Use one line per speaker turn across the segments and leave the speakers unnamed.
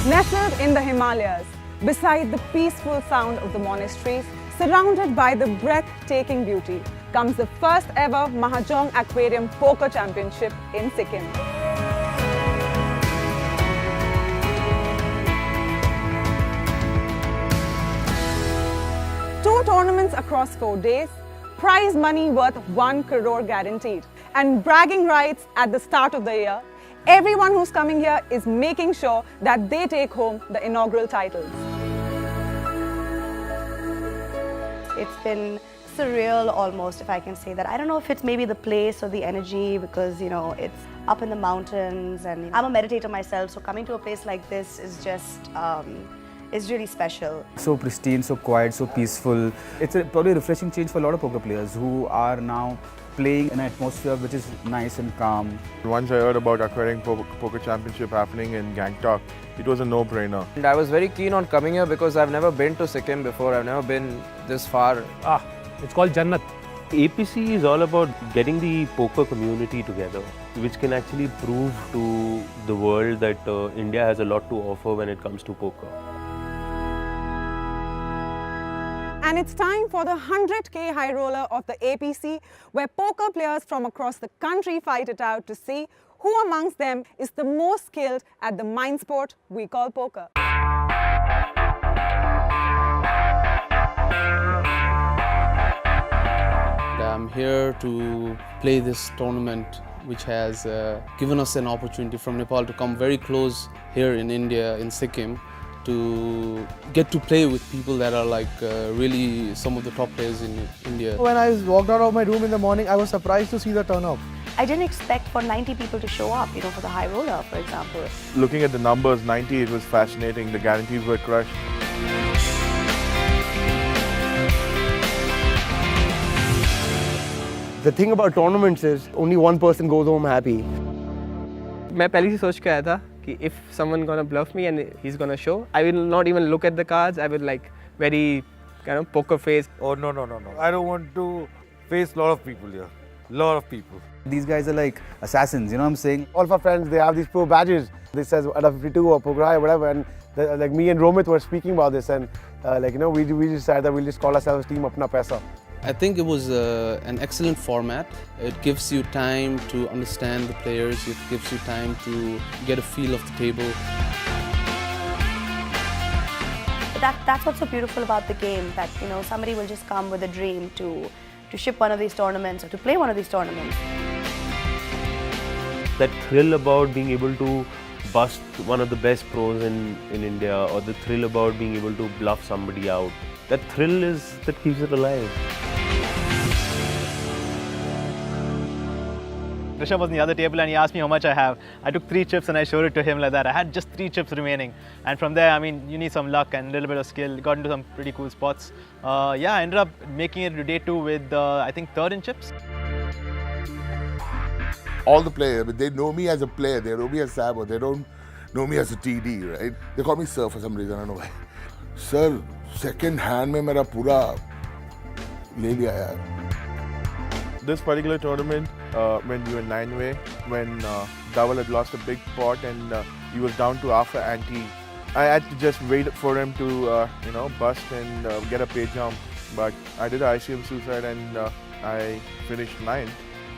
Nestled in the Himalayas, beside the peaceful sound of the monasteries, surrounded by the breathtaking beauty, comes the first ever Mahjong Aquarium Poker Championship in Sikkim. Two tournaments across 4 days, prize money worth 1 crore guaranteed, and bragging rights at the start of the year. Everyone who's coming here is making sure that they take home the inaugural titles.
It's been surreal almost, if I can say that. I don't know if it's maybe the place or the energy, because it's up in the mountains, and I'm a meditator myself, so coming to a place like this is just is really special.
So pristine, so quiet, so peaceful. It's probably a refreshing change for a lot of poker players who are now playing in an atmosphere which is nice and calm.
Once I heard about Aquarium Poker Championship happening in Gangtok, it was a no-brainer.
And I was very keen on coming here because I've never been to Sikkim before. I've never been this far.
It's called Jannat.
APC is all about getting the poker community together, which can actually prove to the world that India has a lot to offer when it comes to poker.
And it's time for the 100K High Roller of the APC, where poker players from across the country fight it out to see who amongst them is the most skilled at the mind sport we call poker.
I'm here to play this tournament, which has given us an opportunity from Nepal to come very close here in India, in Sikkim, to get to play with people that are like really some of the top players in India.
When I walked out of my room in the morning, I was surprised to see the turnout.
I didn't expect for 90 people to show up, for the high roller, for example.
Looking at the numbers, 90, it was fascinating. The guarantees were crushed.
The thing about tournaments is only one person goes home happy.
मैं पहले से सोच के आया था कि if someone gonna bluff me and he's gonna show, I will not even look at the cards. I will like very kind of poker face.
Oh no. I don't want to face a lot of people here. Lot of people.
These guys are like assassins, you know what I'm saying?
All of our friends, they have these pro badges. This says under 52 or Poker High, whatever. And like me and Romit were speaking about this, and we decided that we'll just call ourselves Team Apna Paisa.
I think it was an excellent format. It gives you time to understand the players. It gives you time to get a feel of the table.
That's what's so beautiful about the game, that somebody will just come with a dream to ship one of these tournaments or to play one of these tournaments.
That thrill about being able to bust one of the best pros in India, or the thrill about being able to bluff somebody out, that thrill is that keeps it alive.
Rishabh was on the other table and he asked me how much I have. I took 3 chips and I showed it to him like that. I had just 3 chips remaining. And from there, you need some luck and a little bit of skill. Got into some pretty cool spots. I ended up making it to day 2 with, I think, 3rd in chips.
All the players, they know me as a player. They know me as Sabo. They don't know me as a TD, right? They call me Sir for some reason. I don't know why. Sir, second hand mein mera pura le liya yaar.
This particular tournament, when we were 9-way, when Dhaval had lost a big pot and he was down to half a ante, I had to just wait for him to, bust and get a pay jump. But I did an ICM suicide and I finished 9th.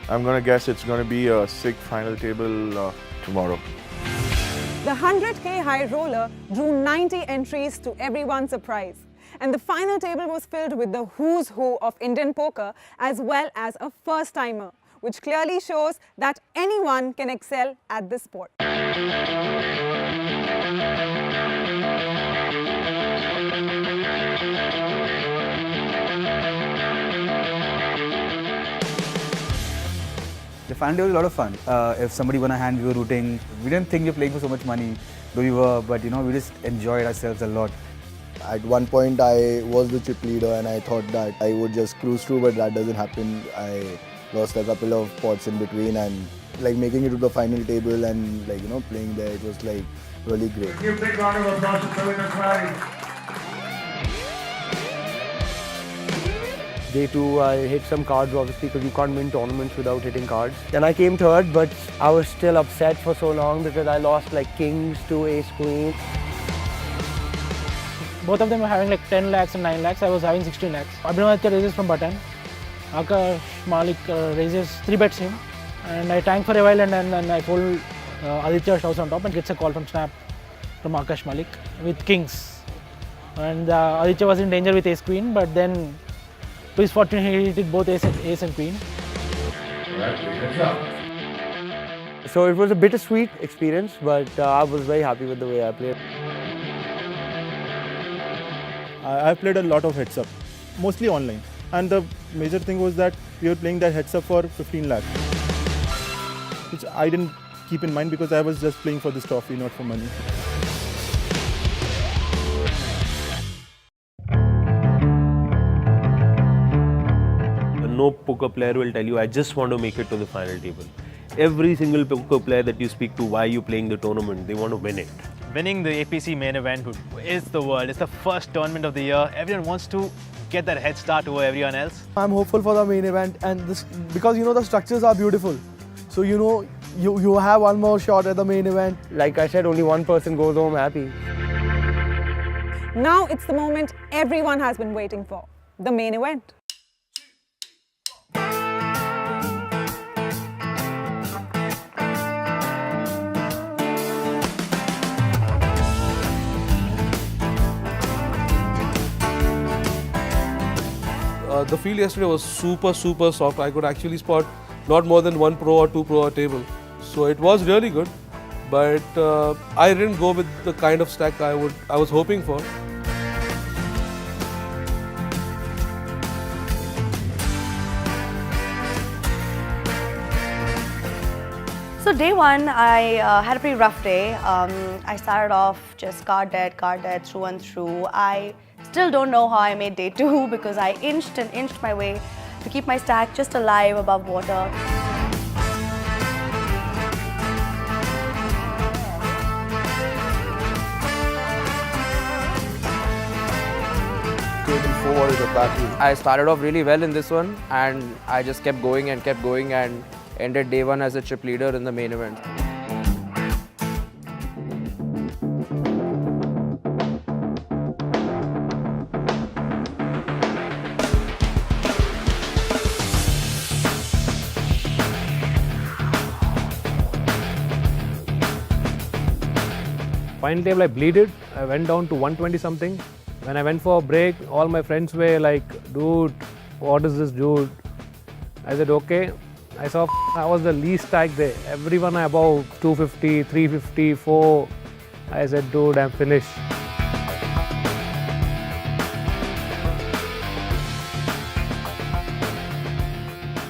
I'm going to guess it's going to be a sick final table tomorrow.
The 100K High Roller drew 90 entries to everyone's surprise. And the final table was filled with the who's who of Indian poker, as well as a first-timer, which clearly shows that anyone can excel at this sport.
The final day was a lot of fun. If somebody won a hand, we were rooting. We didn't think we were playing for so much money, though we were, but we just enjoyed ourselves a lot.
At one point, I was the chip leader and I thought that I would just cruise through, but that doesn't happen. I lost a couple of pots in between, and making it to the final table and playing there, it was really great.
Give a big round of applause to Kevin Aquarium.
Day 2, I hit some cards, obviously, because you can't win tournaments without hitting cards. Then I came 3rd, but I was still upset for so long because I lost kings to ace queen.
both of them were having like 10 lakhs and 9 lakhs. I was having 16 lakhs. Abhinavaditya raises from button. Akash Malik raises 3 bets him. And I tanked for a while and then I told Aditya shoves on top and gets a call from snap from Akash Malik with kings. And Aditya was in danger with ace queen, but then to his fortune he hit both ace and queen.
So it was a bittersweet experience, but I was very happy with the way I played.
I've played a lot of heads up, mostly online. And the major thing was that we were playing that heads up for 15 lakhs, which I didn't keep in mind because I was just playing for this trophy, not for money.
No poker player will tell you, I just want to make it to the final table. Every single poker player that you speak to, why are you playing the tournament? They want to win it.
Winning the APC main event is the world. It's the first tournament of the year. Everyone wants to get that head start over everyone else.
I'm hopeful for the main event, and this because the structures are beautiful. So you have one more shot at the main event. Like I said, only one person goes home happy.
Now it's the moment everyone has been waiting for, the main event.
The field yesterday was super soft. I could actually spot not more than 1 pro or 2 pro a table. So it was really good, but I didn't go with the kind of stack I was hoping for.
So day one, I had a pretty rough day. I started off just card dead through and through. I still don't know how I made day two because I inched and inched my way to keep my stack just alive above water.
I started off really well in this one and I just kept going and ended day one as a chip leader in the main event.
Final table I bleeded. I went down to 120 something. When I went for a break, all my friends were like, dude, what is this, dude? I said, okay. I saw I was the least stack there. Everyone above 250, 350, 4. I said, dude, I'm finished.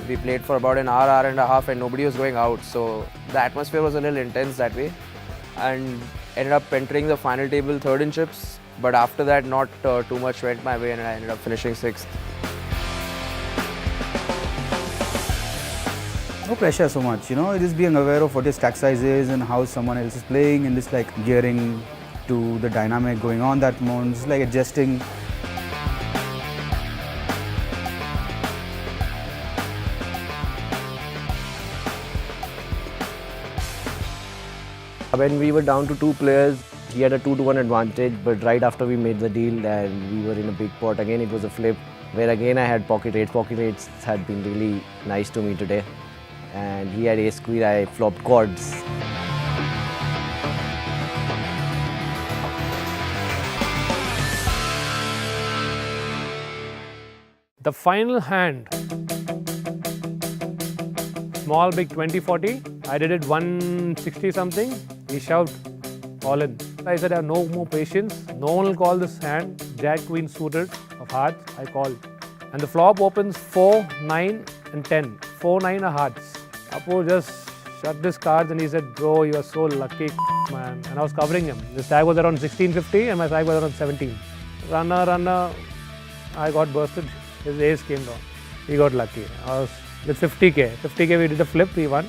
We played for about an hour and a half and nobody was going out. So the atmosphere was a little intense that way. And ended up entering the final table third in chips. But after that, not too much went my way and I ended up finishing sixth.
No pressure so much, just being aware of what your stack size is and how someone else is playing and just like gearing to the dynamic going on that moment, just like adjusting.
When we were down to 2 players, he had a 2-1 advantage, but right after we made the deal and we were in a big pot, again it was a flip, where again I had pocket eights. Pocket eights had been really nice to me today. And he had ace queen, I flopped quads.
The final hand, small big 20-40. I did it 160 something. He shoved all in. I said I have no more patience. No one will call this hand. Jack queen suited of hearts. I called. And the flop opens 4, 9 and 10. 4, 9 are hearts. Apu just shut his cards and he said, bro, you are so lucky, man. And I was covering him. The stack was around 1650 and my stack was around 17. Runner, I got bursted. His ace came down. He got lucky. I was with 50k. 50k we did a flip, we won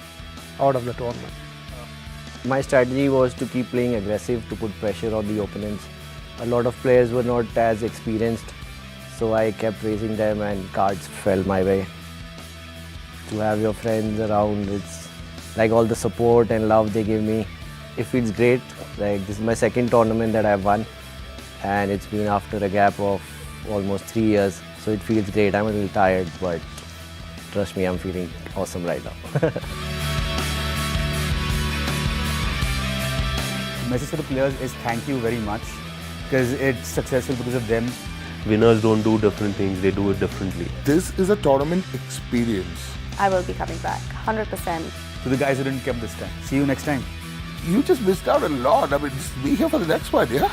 out of the tournament.
My strategy was to keep playing aggressive to put pressure on the opponents. A lot of players were not as experienced, so I kept raising them and cards fell my way. To have your friends around, it's like all the support and love they give me. It feels great. Like this is my second tournament that I've won and it's been after a gap of almost 3 years, so it feels great. I'm a little tired, but trust me, I'm feeling awesome right now.
Message for the players is thank you very much, because it's successful because of them.
Winners don't do different things, they do it differently.
This is a tournament experience.
I will be coming back, 100%.
To the guys who didn't come this time, see you next time.
You just missed out a lot. I mean, be here for the next one, yeah?